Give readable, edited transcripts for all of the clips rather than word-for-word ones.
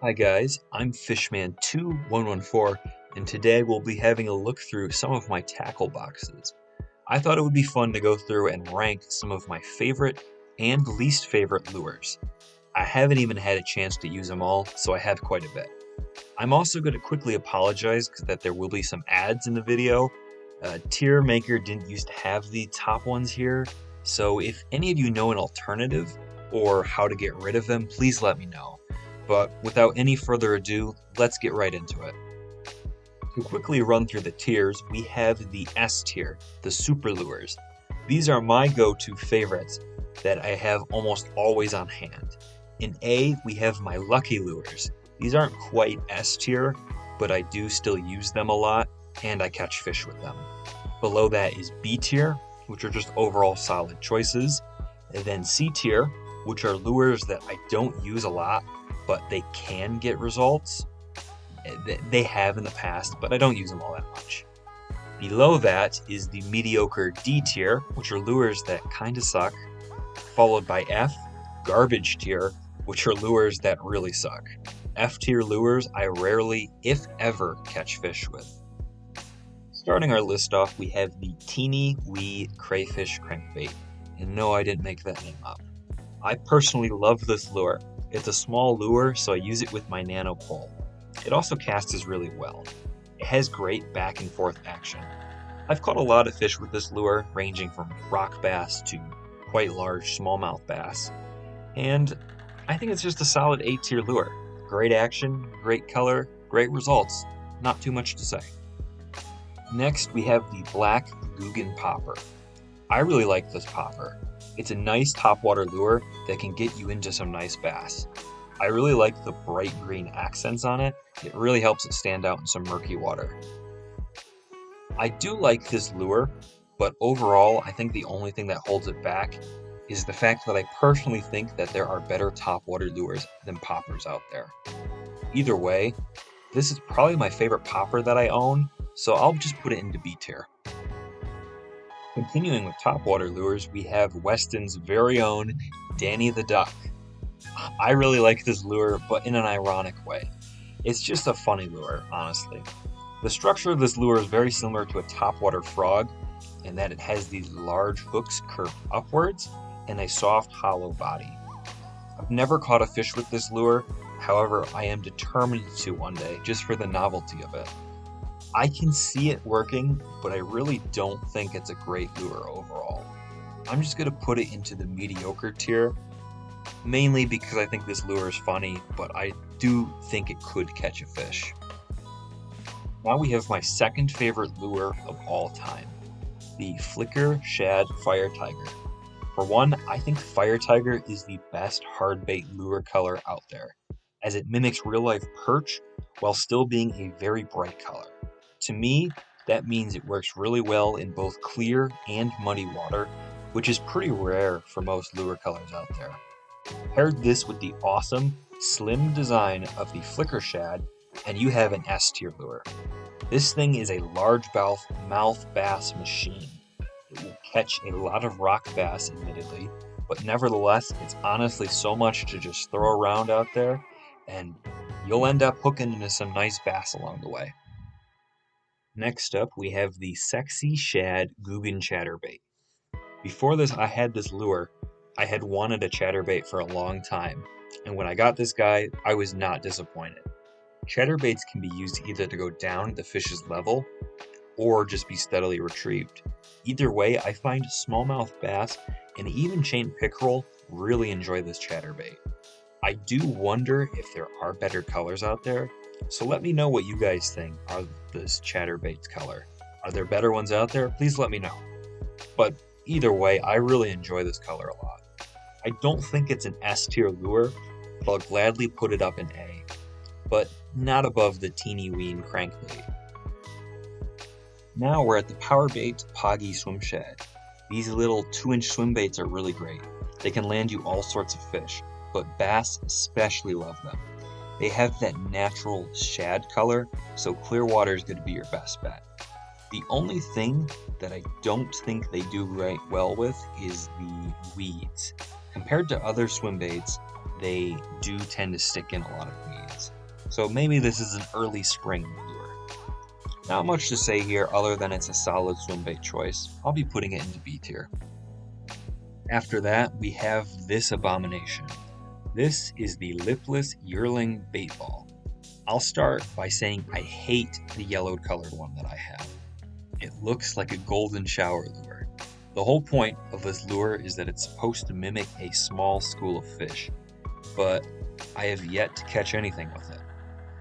Hi guys, I'm Fishman2114 and today we'll be having a look through some of my tackle boxes. I thought it would be fun to go through and rank some of my favorite and least favorite lures. I haven't even had a chance to use them all, so I have quite a bit. I'm also going to quickly apologize that there will be some ads in the video. Tier Maker didn't used to have the top ones here, so if any of you know an alternative or how to get rid of them, please let me know. But without any further ado, let's get right into it. To quickly run through the tiers, we have the S tier, the super lures. These are my go-to favorites that I have almost always on hand. In A, we have my lucky lures. These aren't quite S tier, but I do still use them a lot, and I catch fish with them. Below that is B tier, which are just overall solid choices. And then C tier, which are lures that I don't use a lot, but they can get results. They have in the past, but I don't use them all that much. Below that is the mediocre D tier, which are lures that kinda suck, followed by F, garbage tier, which are lures that really suck. F tier lures I rarely, if ever, catch fish with. Starting our list off, we have the teeny wee crayfish crankbait. And no, I didn't make that name up. I personally love this lure. It's a small lure, so I use it with my nano pole. It also casts really well. It has great back and forth action. I've caught a lot of fish with this lure, ranging from rock bass to quite large smallmouth bass. And I think it's just a solid A tier lure. Great action, great color, great results. Not too much to say. Next, we have the black Guggen popper. I really like this popper. It's a nice topwater lure that can get you into some nice bass. I really like the bright green accents on it. It really helps it stand out in some murky water. I do like this lure, but overall I think the only thing that holds it back is the fact that I personally think that there are better topwater lures than poppers out there. Either way, this is probably my favorite popper that I own, so I'll just put it into B tier. Continuing with topwater lures, we have Weston's very own Danny the Duck. I really like this lure, but in an ironic way. It's just a funny lure, honestly. The structure of this lure is very similar to a topwater frog, in that it has these large hooks curved upwards and a soft, hollow body. I've never caught a fish with this lure, however, I am determined to one day, just for the novelty of it. I can see it working, but I really don't think it's a great lure overall. I'm just going to put it into the mediocre tier, mainly because I think this lure is funny, but I do think it could catch a fish. Now we have my second favorite lure of all time, the Flicker Shad Fire Tiger. For one, I think Fire Tiger is the best hardbait lure color out there, as it mimics real-life perch while still being a very bright color. To me, that means it works really well in both clear and muddy water, which is pretty rare for most lure colors out there. Paired this with the awesome, slim design of the Flicker Shad, and you have an S tier lure. This thing is a largemouth bass machine. It will catch a lot of rock bass, admittedly, but nevertheless, it's honestly so much to just throw around out there, and you'll end up hooking into some nice bass along the way. Next up, we have the Sexy Shad Guggen Chatterbait. Before this, I had this lure. I had wanted a chatterbait for a long time, and when I got this guy, I was not disappointed. Chatterbaits can be used either to go down the fish's level, or just be steadily retrieved. Either way, I find smallmouth bass and even chain pickerel really enjoy this chatterbait. I do wonder if there are better colors out there, so let me know what you guys think of this chatterbait's color. Are there better ones out there? Please let me know. But either way, I really enjoy this color a lot. I don't think it's an S tier lure, but I'll gladly put it up in A, but not above the teeny ween crankbait. Now we're at the Powerbait Poggy Swim Shad. These little 2-inch swim baits are really great. They can land you all sorts of fish, but bass especially love them. They have that natural shad color, so clear water is going to be your best bet. The only thing that I don't think they do right well with is the weeds. Compared to other swim baits, they do tend to stick in a lot of weeds. so maybe this is an early spring lure. Not much to say here other than it's a solid swim bait choice. I'll be putting it into B tier. After that, we have this abomination. This is the lipless yearling bait ball. I'll start by saying I hate the yellowed colored one that I have. It looks like a golden shower lure. The whole point of this lure is that it's supposed to mimic a small school of fish, but I have yet to catch anything with it.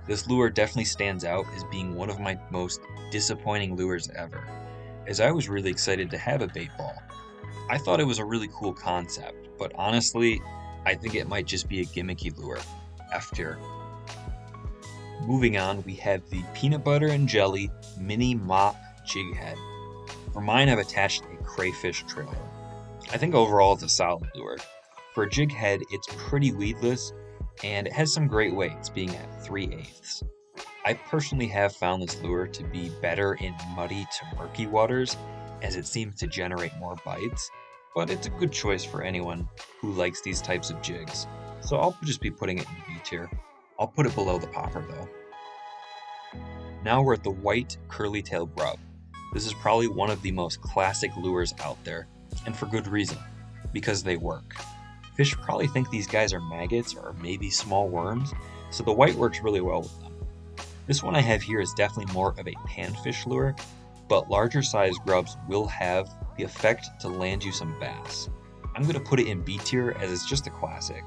This lure definitely stands out as being one of my most disappointing lures ever, as I was really excited to have a bait ball. I thought it was a really cool concept, but honestly, I think it might just be a gimmicky lure. F tier. Moving on, we have the peanut butter and jelly mini mop jig head. For mine, I've attached a crayfish trailer. I think overall it's a solid lure. For a jig head, it's pretty weedless, and it has some great weights, being at 3/8. I personally have found this lure to be better in muddy to murky waters, as it seems to generate more bites, but it's a good choice for anyone who likes these types of jigs. So I'll just be putting it in B tier. I'll put it below the popper though. Now we're at the white curly tail grub. This is probably one of the most classic lures out there, and for good reason, because they work. Fish probably think these guys are maggots or maybe small worms, so the white works really well with them. This one I have here is definitely more of a panfish lure, but larger sized grubs will have the effect to land you some bass. I'm going to put it in B tier as it's just a classic,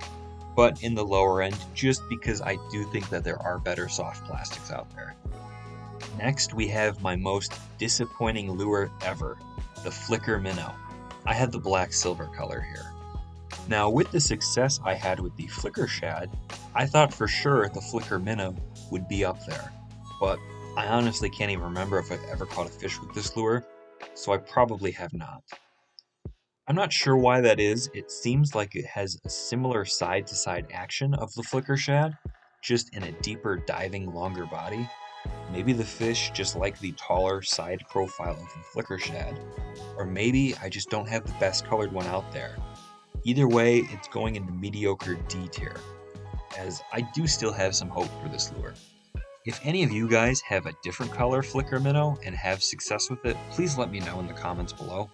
but in the lower end just because I do think that there are better soft plastics out there. Next, we have my most disappointing lure ever, the flicker minnow. I had the black silver color here. Now, with the success I had with the flicker shad, I thought for sure the flicker minnow would be up there, but I honestly can't even remember if I've ever caught a fish with this lure, so I probably have not. I'm not sure why that is. It seems like it has a similar side-to-side action of the flicker shad, just in a deeper diving longer body. Maybe the fish just like the taller side profile of the flicker shad, or maybe I just don't have the best colored one out there. Either way, it's going into mediocre D tier, as I do still have some hope for this lure. If any of you guys have a different color flicker minnow and have success with it, please let me know in the comments below.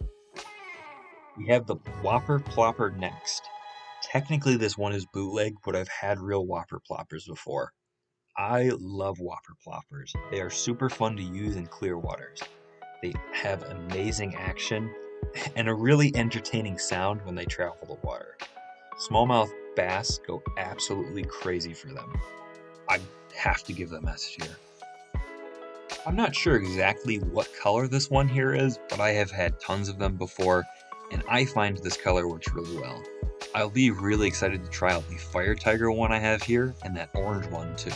We have the Whopper Plopper next. Technically this one is bootleg, but I've had real Whopper Ploppers before. I love Whopper Ploppers. They are super fun to use in clear waters. They have amazing action and a really entertaining sound when they travel the water. Smallmouth bass go absolutely crazy for them. I have to give them S tier. I'm not sure exactly what color this one here is, but I have had tons of them before, and I find this color works really well. I'll be really excited to try out the Fire Tiger one I have here, and that orange one too.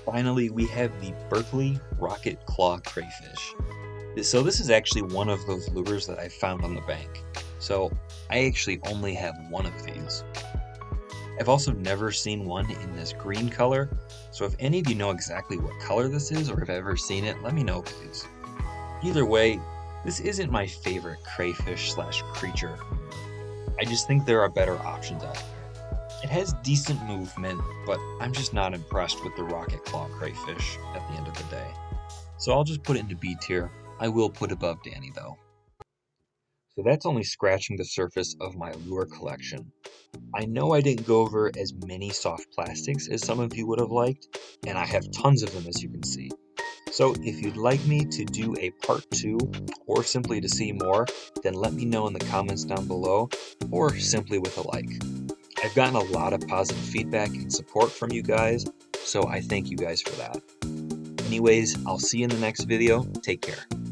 Finally, we have the Berkeley Rocket Claw Crayfish. So this is actually one of those lures that I found on the bank. So I actually only have one of these. I've also never seen one in this green color, so if any of you know exactly what color this is or have ever seen it, let me know please. Either way, this isn't my favorite crayfish / creature. I just think there are better options out there. It has decent movement, but I'm just not impressed with the Rocket Claw Crayfish at the end of the day. So I'll just put it into B tier. I will put above Danny though. So that's only scratching the surface of my lure collection. I know I didn't go over as many soft plastics as some of you would have liked, and I have tons of them as you can see. So if you'd like me to do a part 2 or simply to see more, then let me know in the comments down below or simply with a like. I've gotten a lot of positive feedback and support from you guys, so I thank you guys for that. Anyways, I'll see you in the next video. Take care.